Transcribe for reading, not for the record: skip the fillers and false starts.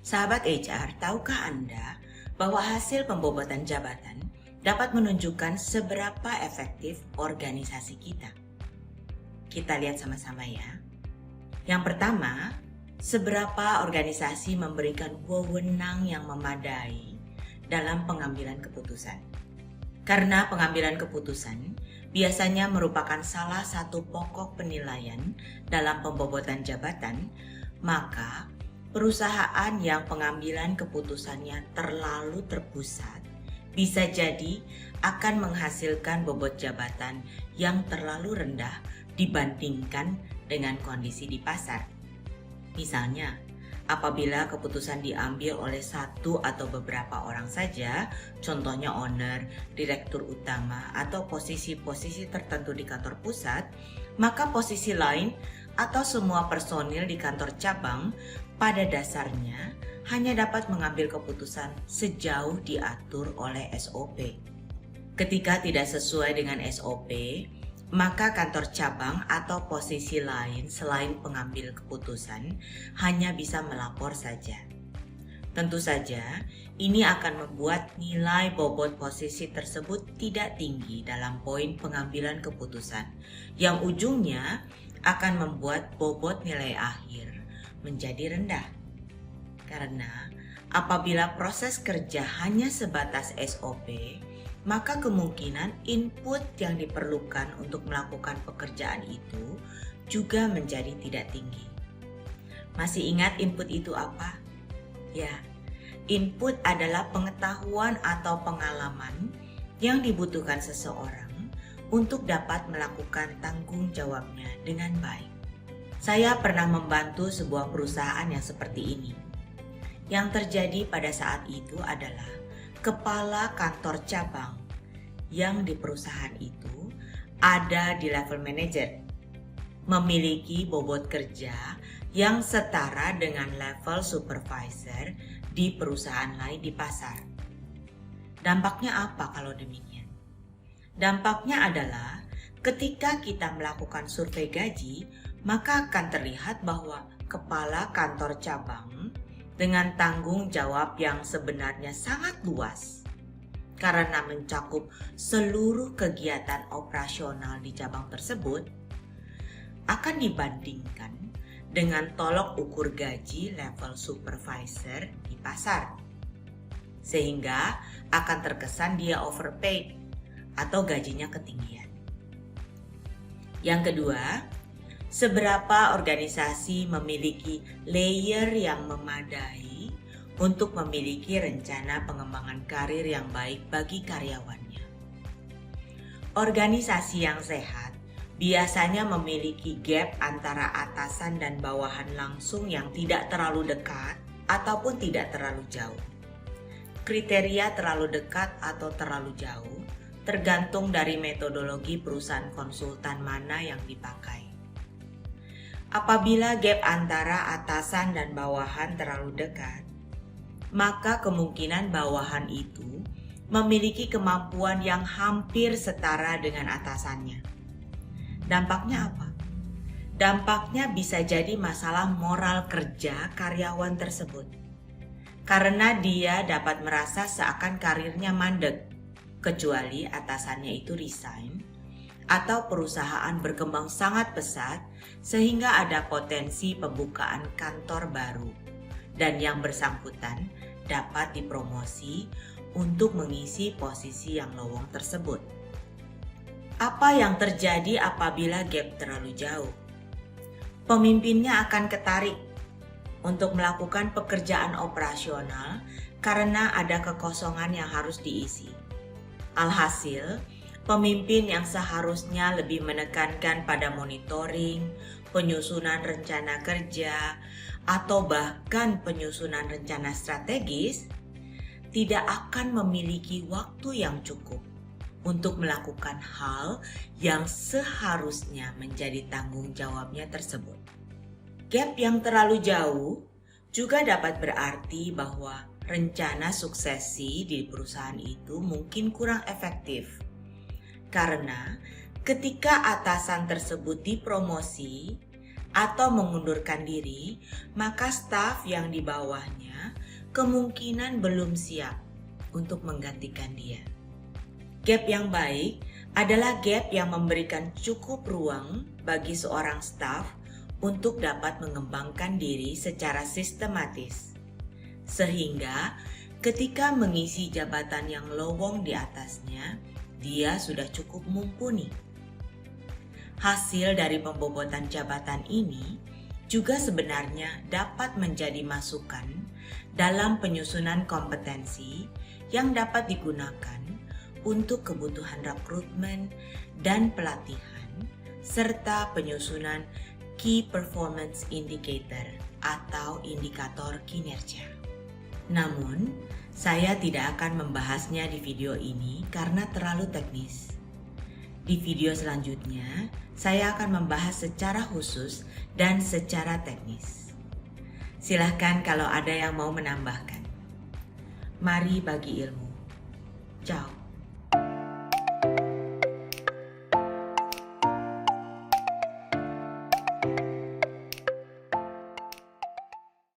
Sahabat HR, tahukah Anda bahwa hasil pembobotan jabatan dapat menunjukkan seberapa efektif organisasi kita? Kita lihat sama-sama ya. Yang pertama, seberapa organisasi memberikan wewenang yang memadai dalam pengambilan keputusan. Karena pengambilan keputusan biasanya merupakan salah satu pokok penilaian dalam pembobotan jabatan, maka perusahaan yang pengambilan keputusannya terlalu terpusat bisa jadi akan menghasilkan bobot jabatan yang terlalu rendah dibandingkan dengan kondisi di pasar. Misalnya, apabila keputusan diambil oleh satu atau beberapa orang saja, contohnya owner, direktur utama, atau posisi-posisi tertentu di kantor pusat, maka posisi lain atau semua personil di kantor cabang pada dasarnya hanya dapat mengambil keputusan sejauh diatur oleh SOP. Ketika tidak sesuai dengan SOP, maka kantor cabang atau posisi lain selain pengambil keputusan hanya bisa melapor saja. Tentu saja, ini akan membuat nilai bobot posisi tersebut tidak tinggi dalam poin pengambilan keputusan, yang ujungnya akan membuat bobot nilai akhir menjadi rendah. Karena apabila proses kerja hanya sebatas SOP, maka kemungkinan input yang diperlukan untuk melakukan pekerjaan itu juga menjadi tidak tinggi. Masih ingat input itu apa? Ya, input adalah pengetahuan atau pengalaman yang dibutuhkan seseorang untuk dapat melakukan tanggung jawabnya dengan baik. Saya pernah membantu sebuah perusahaan yang seperti ini. Yang terjadi pada saat itu adalah kepala kantor cabang yang di perusahaan itu ada di level manajer, memiliki bobot kerja yang setara dengan level supervisor di perusahaan lain di pasar. Dampaknya apa kalau demikian? Dampaknya adalah ketika kita melakukan survei gaji, maka akan terlihat bahwa kepala kantor cabang dengan tanggung jawab yang sebenarnya sangat luas karena mencakup seluruh kegiatan operasional di cabang tersebut akan dibandingkan dengan tolok ukur gaji level supervisor di pasar, sehingga akan terkesan dia overpaid atau gajinya ketinggian. Yang kedua, seberapa organisasi memiliki layer yang memadai untuk memiliki rencana pengembangan karir yang baik bagi karyawannya. Organisasi yang sehat biasanya memiliki gap antara atasan dan bawahan langsung yang tidak terlalu dekat ataupun tidak terlalu jauh. Kriteria terlalu dekat atau terlalu jauh tergantung dari metodologi perusahaan konsultan mana yang dipakai. Apabila gap antara atasan dan bawahan terlalu dekat, maka kemungkinan bawahan itu memiliki kemampuan yang hampir setara dengan atasannya. Dampaknya apa? Dampaknya bisa jadi masalah moral kerja karyawan tersebut. Karena dia dapat merasa seakan karirnya mandek, kecuali atasannya itu resign, atau perusahaan berkembang sangat pesat sehingga ada potensi pembukaan kantor baru dan yang bersangkutan dapat dipromosi untuk mengisi posisi yang lowong tersebut. Apa yang terjadi apabila gap terlalu jauh? Pemimpinnya akan ketarik untuk melakukan pekerjaan operasional karena ada kekosongan yang harus diisi. Alhasil, pemimpin yang seharusnya lebih menekankan pada monitoring, penyusunan rencana kerja, atau bahkan penyusunan rencana strategis, tidak akan memiliki waktu yang cukup untuk melakukan hal yang seharusnya menjadi tanggung jawabnya tersebut. Gap yang terlalu jauh juga dapat berarti bahwa rencana suksesi di perusahaan itu mungkin kurang efektif. Karena ketika atasan tersebut dipromosi, atau mengundurkan diri, maka staf yang di bawahnya kemungkinan belum siap untuk menggantikan dia. Gap yang baik adalah gap yang memberikan cukup ruang bagi seorang staf untuk dapat mengembangkan diri secara sistematis, sehingga ketika mengisi jabatan yang lowong di atasnya, dia sudah cukup mumpuni. Hasil dari pembobotan jabatan ini juga sebenarnya dapat menjadi masukan dalam penyusunan kompetensi yang dapat digunakan untuk kebutuhan rekrutmen dan pelatihan, serta penyusunan Key Performance Indicator atau indikator kinerja. Namun, saya tidak akan membahasnya di video ini karena terlalu teknis. Di video selanjutnya, saya akan membahas secara khusus dan secara teknis. Silahkan kalau ada yang mau menambahkan. Mari bagi ilmu. Ciao.